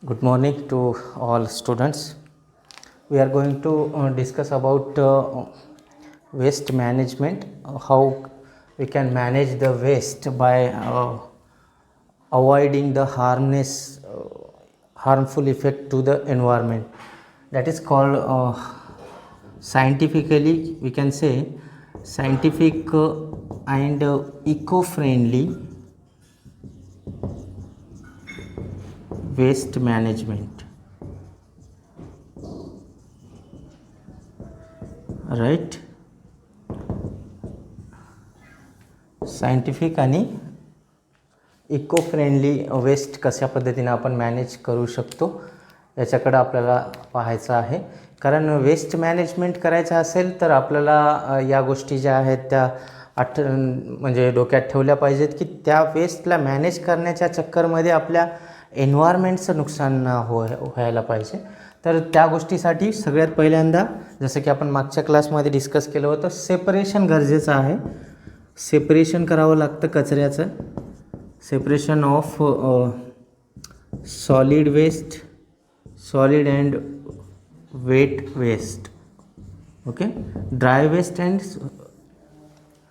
Good morning to all students. We are going to discuss about waste management, how we can manage the waste by avoiding the harmful effect to the environment. That is called scientifically we can say scientific and eco-friendly waste management. Right, scientific आणि eco friendly waste कशा पद्धतीने आपण manage करू शकतो याच्याकडे आपल्याला पाहायचं आहे. कारण वेस्ट मॅनेजमेंट करायचं असेल तर आपल्याला या गोष्टी ज्या आहेत त्या म्हणजे डोक्यात ठेवल्या पाहिजेत की त्या वेस्टला मॅनेज करण्याच्या चक्करमध्ये आपल्या एन्व्हायरमेंटचं नुकसान न व्हायला पाहिजे. तर त्या गोष्टीसाठी सगळ्यात पहिल्यांदा जसं की आपण मागच्या क्लासमध्ये डिस्कस केलं होतं, सेपरेशन गरजेचं आहे. सेपरेशन करावं लागतं कचऱ्याचं, separation of solid waste, solid and wet waste. Okay, dry waste and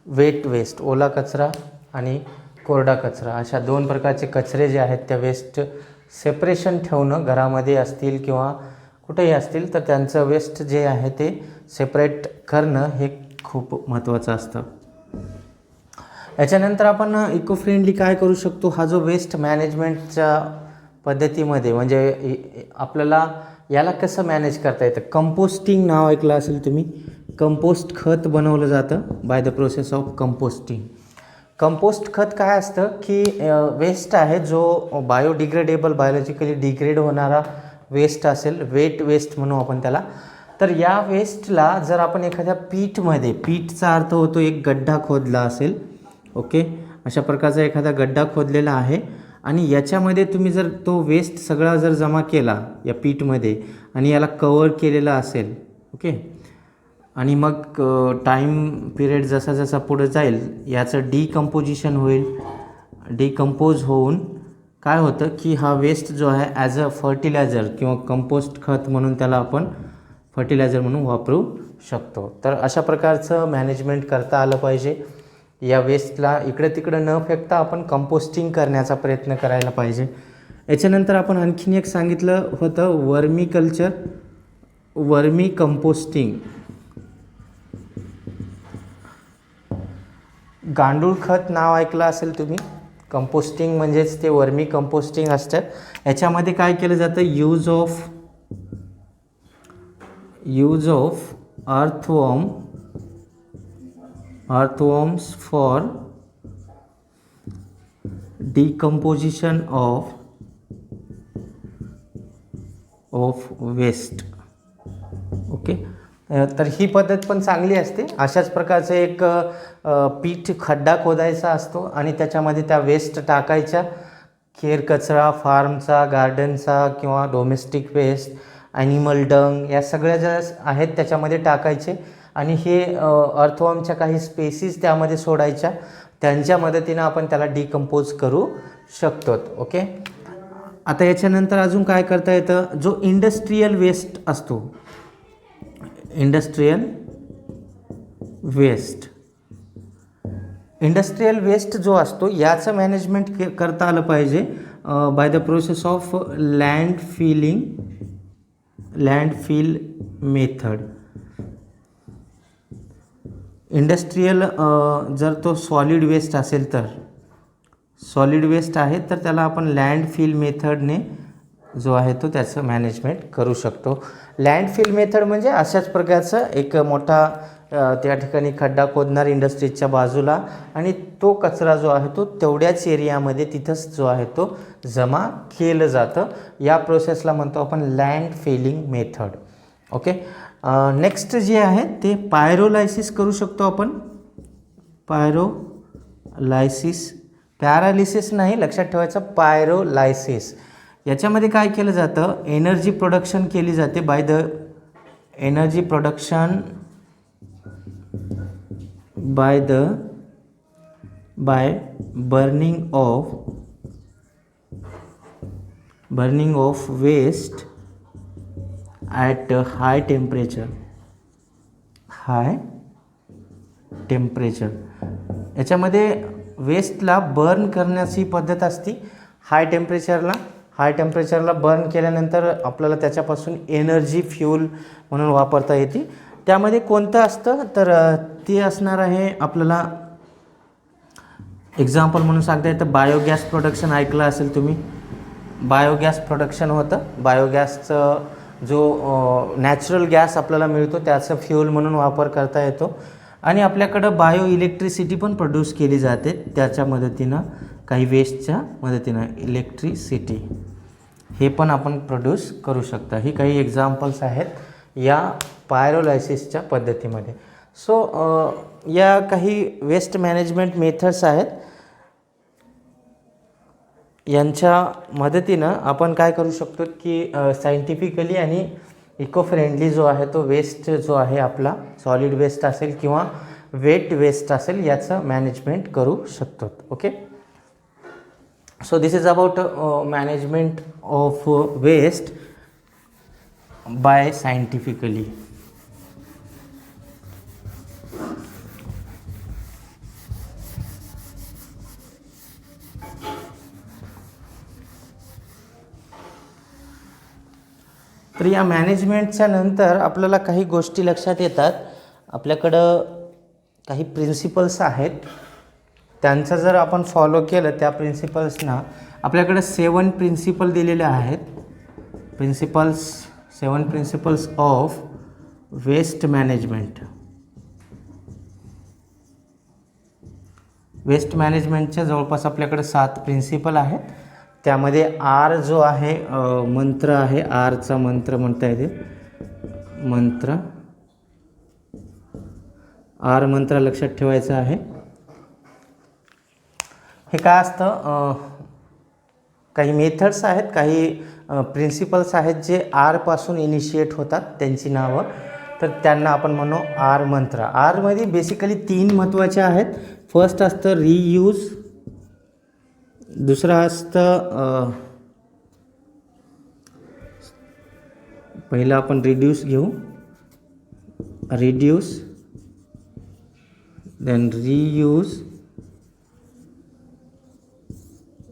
wet waste, ओला कचरा आणि कोरडा कचरा, अशा दोन प्रकारचे कचरे जे आहेत त्या वेस्ट सेपरेशन ठेवणं, घरामध्ये असतील किंवा कुठेही असतील तर त्यांचं वेस्ट जे आहे ते सेपरेट करणं हे खूप महत्त्वाचं असतं. याच्यानंतर आपण इको फ्रेंडली काय करू शकतो, हा जो वेस्ट मॅनेजमेंटच्या पद्धतीमध्ये म्हणजे आपल्याला याला कसं मॅनेज करता येतं. कंपोस्टिंग नाव ऐकलं असेल तुम्ही. कंपोस्ट खत बनवलं जातं bye the process of composting. Compost खत काय असतं की वेस्ट आहे जो बायोडिग्रेडेबल, बायोलॉजिकली डिग्रेड होणारा वेस्ट असेल, वेट वेस्ट म्हणू आपण त्याला. तर या वेस्टला जर आपण एखाद्या पीठमध्ये, पीठचा अर्थ होतो एक गड्डा खोदला असेल, ओके, अशा प्रकारचा एखादा गड्डा खोदलेला आहे आणि याच्यामध्ये तुम्ही जर तो वेस्ट सगळा जर जमा केला या पीठमध्ये आणि याला कवर केलेलं असेल, ओके, आणि मग टाईम पिरियड जसा जसा पुढे जाईल याचं डिकम्पोजिशन होईल. डिकम्पोज होऊन काय होतं की हा वेस्ट जो आहे ॲज अ फर्टिलायझर किंवा कंपोस्ट खत म्हणून त्याला आपण फर्टिलायझर म्हणून वापरू शकतो. तर अशा प्रकारचं मॅनेजमेंट करता आलं पाहिजे. या वेस्टला इकडे तिकडे न फेकता आपण कंपोस्टिंग करण्याचा प्रयत्न करायला पाहिजे. याच्यानंतर आपण आणखीन एक सांगितलं होतं वर्मी कल्चर, वर्मी कंपोस्टिंग. गांडूळ खत नाव ऐकलं असेल तुम्ही. कंपोस्टिंग म्हणजेच ते वर्मी कंपोस्टिंग असतं. याच्यामध्ये काय केलं जातं, use of earthworms for decomposition of waste. Okay, तर ही पद्धत पण चांगली असते. अशाच प्रकारचं एक पीठ खड्डा खोदायचा असतो आणि त्याच्यामध्ये त्या वेस्ट टाकायच्या. खेर कचरा, फार्मचा, गार्डनचा किंवा डोमेस्टिक वेस्ट, ॲनिमल डंग, या सगळ्या ज्या आहेत त्याच्यामध्ये टाकायचे आणि हे अर्थवॉर्मच्या काही स्पेसीस त्यामध्ये सोडायच्या. त्यांच्या मदतीनं आपण त्याला डिकम्पोज करू शकतो. ओके, आता याच्यानंतर अजून काय करता येतं, जो इंडस्ट्रीयल वेस्ट असतो, इंडस्ट्रीयल वेस्ट जो असतो याचं मॅनेजमेंट करता आलं पाहिजे by the process of landfill method. Industrial जर तो सॉलिड वेस्ट असेल तर, सॉलिड वेस्ट आहे तर त्याला आपण लँडफिल मेथडने जो आहे तो त्याचं मॅनेजमेंट करू शकतो. लँडफिल मेथड म्हणजे अशाच प्रकारचं एक मोठा त्या ठिकाणी खड्डा खोदणार इंडस्ट्रीजच्या बाजूला आणि तो कचरा जो आहे तो तेवढ्याच एरियामध्ये तिथंच जो आहे तो जमा केलं जातं. या प्रोसेसला म्हणतो आपण लँडफिलिंग मेथड. ओके, नेक्स्ट जे आहे ते पायरोलायसिस करू शकतो आपण. पायरोलायसिस, पॅरालिसिस नाही, लक्षात ठेवायचं, पायरोलायसिस. याच्यामध्ये काय केलं जातं, एनर्जी प्रोडक्शन केली जाते by burning burning of waste at high temperature. याच्यामध्ये वेस्टला बर्न करण्याची पद्धत असते हाय टेम्परेचरला बर्न केल्यानंतर आपल्याला त्याच्यापासून एनर्जी फ्यूल म्हणून वापरता येते. त्यामध्ये कोणतं असतं तर ते असणार आहे आपल्याला एक्झाम्पल म्हणून सांगता येतं बायोगॅस प्रोडक्शन. ऐकलं असेल तुम्ही, बायोगॅस प्रोडक्शन होतं. बायोगॅसचं जो नॅचरल गॅस आपल्याला मिळतो त्याचं फ्यूल म्हणून वापर करता येतो. आणि आपल्याकडं बायो इलेक्ट्रिसिटी पण प्रोड्यूस केली जाते त्याच्या मदतीनं, काही वेस्टच्या मदतीनं इलेक्ट्रिसिटी हे पण आपण प्रोड्यूस करू शकता. ही काही एक्झाम्पल्स आहेत या पायरोलायसिसच्या पद्धतीमध्ये. सो या काही वेस्ट मॅनेजमेंट मेथड्स आहेत. यांच्या मदतीनं आपण काय करू शकतो की सायंटिफिकली आणि इको फ्रेंडली जो आहे तो वेस्ट जो आहे आपला सॉलिड वेस्ट असेल किंवा वेट वेस्ट असेल याचं मॅनेजमेंट करू शकतो. Okay, so this is about management of waste by scientifically. तर या मॅनेजमेंटच्या नंतर आपल्याला काही गोष्टी लक्षात येतात. आपल्याकडं काही प्रिन्सिपल्स आहेत, त्यांचं जर आपण फॉलो केलं त्या प्रिन्सिपल्सना, आपल्याकडे 7 प्रिन्सिपल दिलेले आहेत. 7 principles of waste management. Waste मॅनेजमेंटच्या जवळपास आपल्याकडे 7 प्रिन्सिपल आहेत. त्यामध्ये आर जो आहे मंत्र आहे, आरचा मंत्र म्हणता येते मंत्र. आर मंत्र लक्षात ठेवायचा आहे. हे काय असतं, काही मेथड्स आहेत, काही प्रिन्सिपल्स आहेत जे आरपासून इनिशिएट होतात, त्यांची नावं, तर त्यांना आपण म्हणू आर मंत्र. आरमध्ये बेसिकली 3 महत्त्वाचे आहेत. फर्स्ट असतं रियूज, दुसरं असतं पहिलं आपण रिड्यूस घेऊ, रिड्यूस, देन रियूज,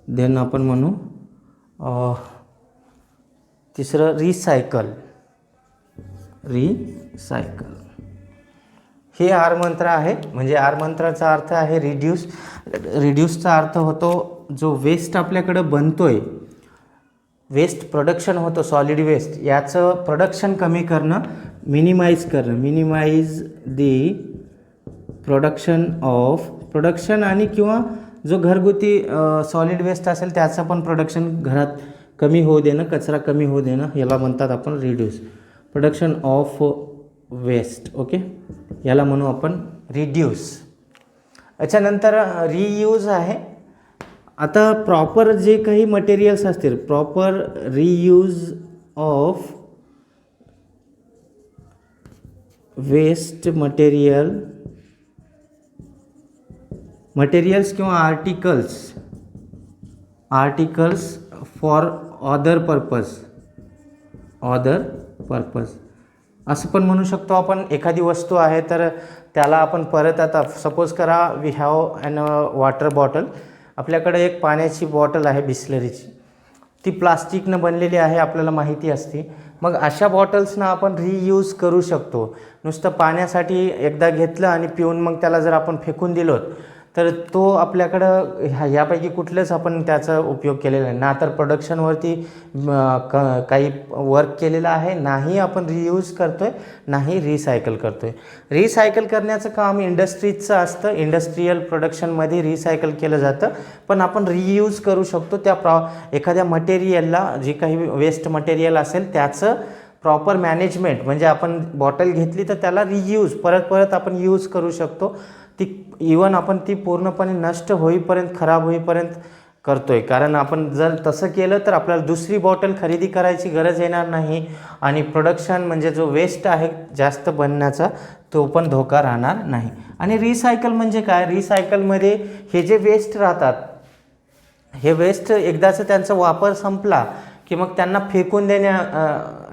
देन आपण म्हणू तिसरं रिसायकल. हे आर मंत्र आहे. म्हणजे आर मंत्राचा अर्थ आहे रिड्यूस. रिड्यूसचा अर्थ होतो जो वेस्ट आपल्याकडं बनतोय, वेस्ट प्रोडक्शन होतं सॉलिड वेस्ट, याचं प्रोडक्शन कमी करणं, मिनिमाइज करणं. मिनिमाइज दी प्रोडक्शन आणि किंवा जो घरगुती सॉलिड वेस्ट असेल त्याचं पण प्रोडक्शन घरात कमी होऊ देणं, कचरा कमी होऊ देणं, याला म्हणतात आपण reduce. Production of waste. Okay, याला म्हणू आपण रिड्यूस. याच्यानंतर रियूज आहे. आता प्रॉपर जे काही मटेरियल्स असतील, proper reuse of waste materials किंवा आर्टिकल्स फॉर अदर पर्पज असं पण म्हणू शकतो आपण. एखादी वस्तू आहे तर त्याला आपण परत, आता सपोज करा we have an water bottle. आपल्याकडे एक पाण्याची बॉटल आहे बिस्लरीची, ती प्लास्टिकनं बनलेली आहे, आपल्याला माहिती असते. मग अशा बॉटल्सना आपण रियूज करू शकतो. नुसतं पाण्यासाठी एकदा घेतलं आणि पिऊन मग त्याला जर आपण फेकून दिलो तर तो आपल्याकडं यापैकी कुठलंच आपण त्याचा उपयोग केलेला नाही. ना तर प्रोडक्शनवरती काही वर्क केलेलं आहे, नाही आपण रियूज करतो आहे, नाही रिसायकल करतो आहे. रिसायकल करण्याचं काम इंडस्ट्रीजचं असतं. इंडस्ट्रीयल प्रोडक्शनमध्ये रिसायकल केलं जातं, पण आपण रियूज करू शकतो. एखाद्या मटेरियलला, जे काही वेस्ट मटेरियल असेल त्याचं प्रॉपर मॅनेजमेंट, म्हणजे आपण बॉटल घेतली तर त्याला रियूज परत आपण यूज करू शकतो. ती इवन आपण ती पूर्णपणे नष्ट होईपर्यंत, खराब होईपर्यंत करतो आहे. कारण आपण जर तसं केलं तर आपल्याला दुसरी बॉटल खरेदी करायची गरज येणार नाही आणि प्रोडक्शन म्हणजे जो वेस्ट आहे जास्त बनण्याचा तो पण धोका राहणार नाही. आणि रिसायकल म्हणजे काय? रिसायकलमध्ये हे जे वेस्ट राहतात, हे वेस्ट एकदाचं त्यांचा वापर संपला की मग त्यांना फेकून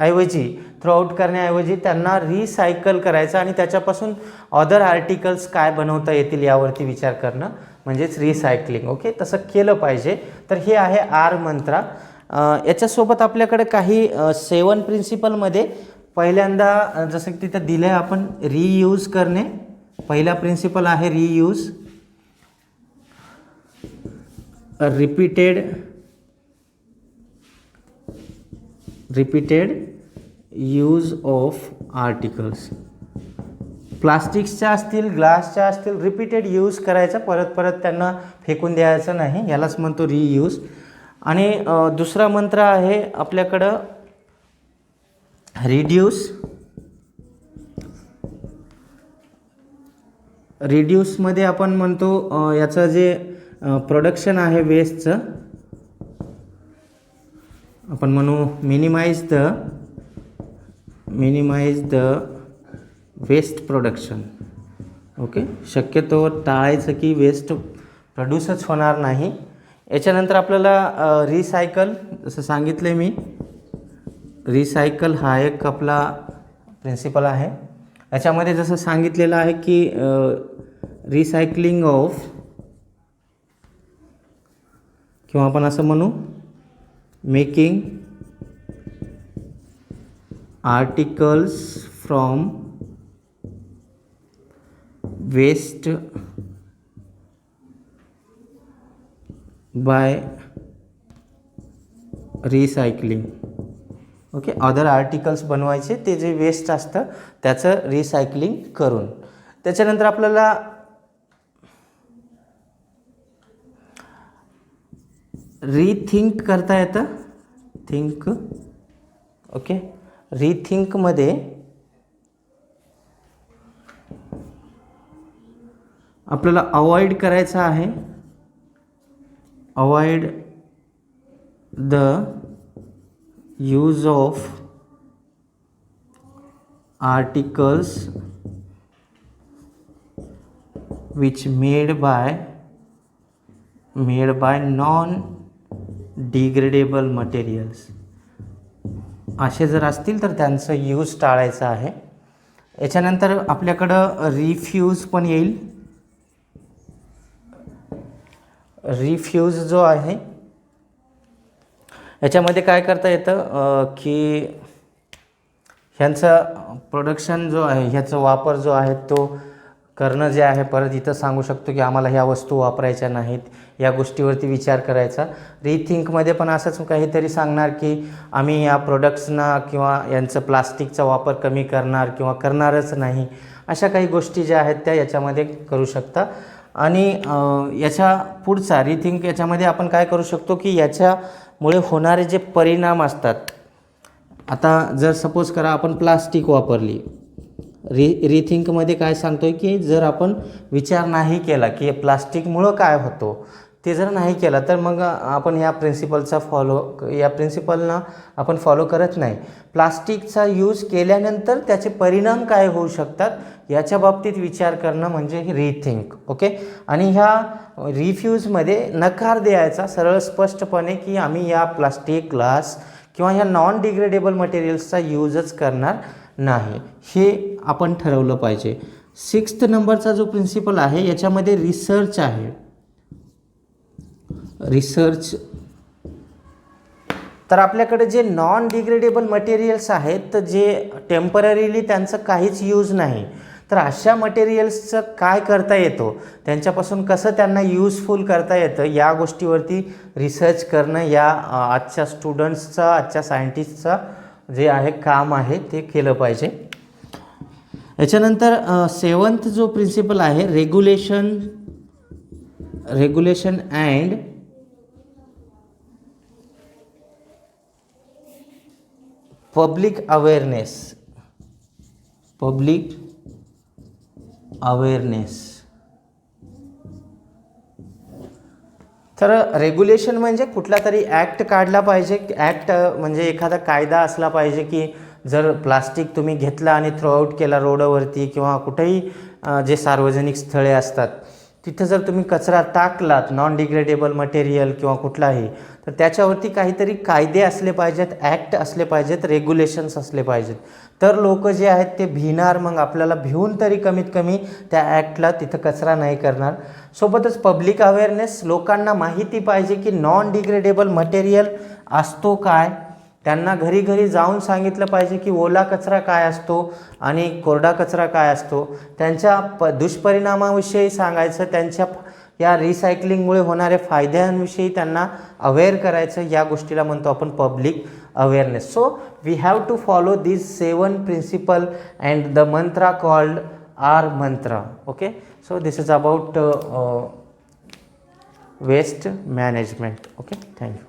ऐवजी थ्रोआउट करण्याऐवजी त्यांना रिसायकल करायचं आणि त्याच्यापासून अदर आर्टिकल्स काय बनवता येतील यावरती विचार करणं म्हणजेच रिसायकलिंग. ओके, तसं केलं पाहिजे. तर हे आहे आर मंत्रा. याच्यासोबत आपल्याकडे काही 7 प्रिन्सिपलमध्ये पहिल्यांदा जसं की तिथं दिलं आहे आपण रियूज करणे. पहिला प्रिन्सिपल आहे reuse. Repeated use of articles. प्लास्टिक्सच्या असतील, ग्लासच्या असतील, रिपीटेड यूज करायचं, परत परत त्यांना फेकून द्यायचं नाही, यालाच म्हणतो रियूज. आणि दुसरा मंत्र आहे आपल्याकडं रिड्यूस. रिड्यूसमध्ये आपण म्हणतो याचं जे प्रोडक्शन आहे वेस्टचं, आपण म्हणू minimize the waste production. Okay, शक्यतो टाळायचं की वेस्ट प्रोड्यूसच होणार नाही. याच्यानंतर आपल्याला रिसायकल, जसं सांगितलं मी, रिसायकल हा एक आपला प्रिन्सिपल आहे. याच्यामध्ये जसं सांगितलेलं आहे की रिसायकलिंग ऑफ, किंवा आपण असं म्हणू making articles from waste by recycling. Okay, other articles बनवायचे, ते जे वेस्ट असतं त्याचं रिसायकलिंग करून. त्याच्यानंतर आपल्याला रिथिंक करता येतं. थिंक. ओके, रिथिंकमध्ये आपल्याला अवॉइड करायचं आहे, avoid the use of articles which made by non degradable materials. असे जर असतील तर त्यांचं यूज टाळायचं आहे. याच्यानंतर आपल्याकडं रिफ्यूज पण येईल. रिफ्यूज जो आहे याच्यामध्ये काय करता येतं की ह्यांचं प्रोडक्शन जो आहे, ह्याचा वापर जो आहे तो करणं जे आहे, परत इथं सांगू शकतो की आम्हाला ह्या वस्तू वापरायच्या नाहीत, या गोष्टीवरती विचार करायचा. रिथिंकमध्ये पण असंच काहीतरी सांगणार की आम्ही या प्रोडक्ट्सना किंवा यांचं प्लास्टिकचा वापर कमी करणार किंवा करणारच नाही. अशा काही गोष्टी ज्या आहेत त्या याच्यामध्ये करू शकता. आणि याच्या पुढचा रिथिंक, याच्यामध्ये आपण काय करू शकतो की याच्यामुळे होणारे जे परिणाम असतात, आता जर सपोज करा आपण प्लास्टिक वापरली, रिथिंकमध्ये काय सांगतो आहे की जर आपण विचार नाही केला की प्लास्टिकमुळं काय होतो, ते जर नाही केला तर मग आपण या प्रिन्सिपलना आपण फॉलो करत नाही. प्लास्टिकचा यूज केल्यानंतर त्याचे परिणाम काय होऊ शकतात याच्या बाबतीत विचार करणं म्हणजे रिथिंक. ओके, आणि ह्या रिफ्यूजमध्ये नकार द्यायचा सरळ स्पष्टपणे की आम्ही या प्लास्टिक, ग्लास किंवा ह्या नॉन डिग्रेडेबल मटेरियल्सचा यूजच करणार नाही, हे आपण ठरवलं पाहिजे. 6th नंबरचा जो प्रिन्सिपल आहे याच्यामध्ये रिसर्च आहे. रिसर्च, तर आपल्याकडे जे नॉन डिग्रेडेबल मटेरियल्स आहेत, तर जे टेम्पररीली त्यांचं काहीच यूज नाही, तर अशा मटेरियल्सचं काय करता येतो, त्यांच्यापासून कसं त्यांना यूजफुल करता येतं, या गोष्टीवरती रिसर्च करणं या आजच्या स्टुडंट्सचा, आजच्या सायंटिस्टचा जे आहे काम आहे ते केलं पाहिजे. याच्यानंतर 7th जो प्रिन्सिपल आहे रेग्युलेशन अँड पब्लिक अवेअरनेस. तर रेग्युलेशन म्हणजे कुठला तरी ॲक्ट काढला पाहिजे. ॲक्ट म्हणजे एखादा कायदा असला पाहिजे की जर प्लास्टिक तुम्ही घेतला आणि थ्रोआउट केला रोडवरती किंवा कुठेही जे सार्वजनिक स्थळे असतात तिथं जर तुम्ही कचरा टाकलात नॉन डिग्रेडेबल मटेरियल किंवा कुठलाही, तर त्याच्यावरती काहीतरी कायदे असले पाहिजेत, ॲक्ट असले पाहिजेत, रेग्युलेशन्स असले पाहिजेत. तर लोक जे आहेत ते भिणार, मग आपल्याला भिवून तरी कमीत कमी त्या ॲक्टला तिथं कचरा नाही करणार. सोबतच पब्लिक अवेअरनेस, लोकांना माहिती पाहिजे की नॉन डिग्रेडेबल मटेरियल असतो काय. त्यांना घरी घरी जाऊन सांगितलं पाहिजे की ओला कचरा काय असतो आणि कोरडा कचरा काय असतो. त्यांच्या दुष्परिणामाविषयी सांगायचं, त्यांच्या या रिसायकलिंगमुळे होणाऱ्या फायद्यांविषयी त्यांना अवेअर करायचं. या गोष्टीला म्हणतो आपण public awareness. So we have to follow this 7 principle and the mantra called R mantra. Okay, so this is about waste management. Okay, thank you.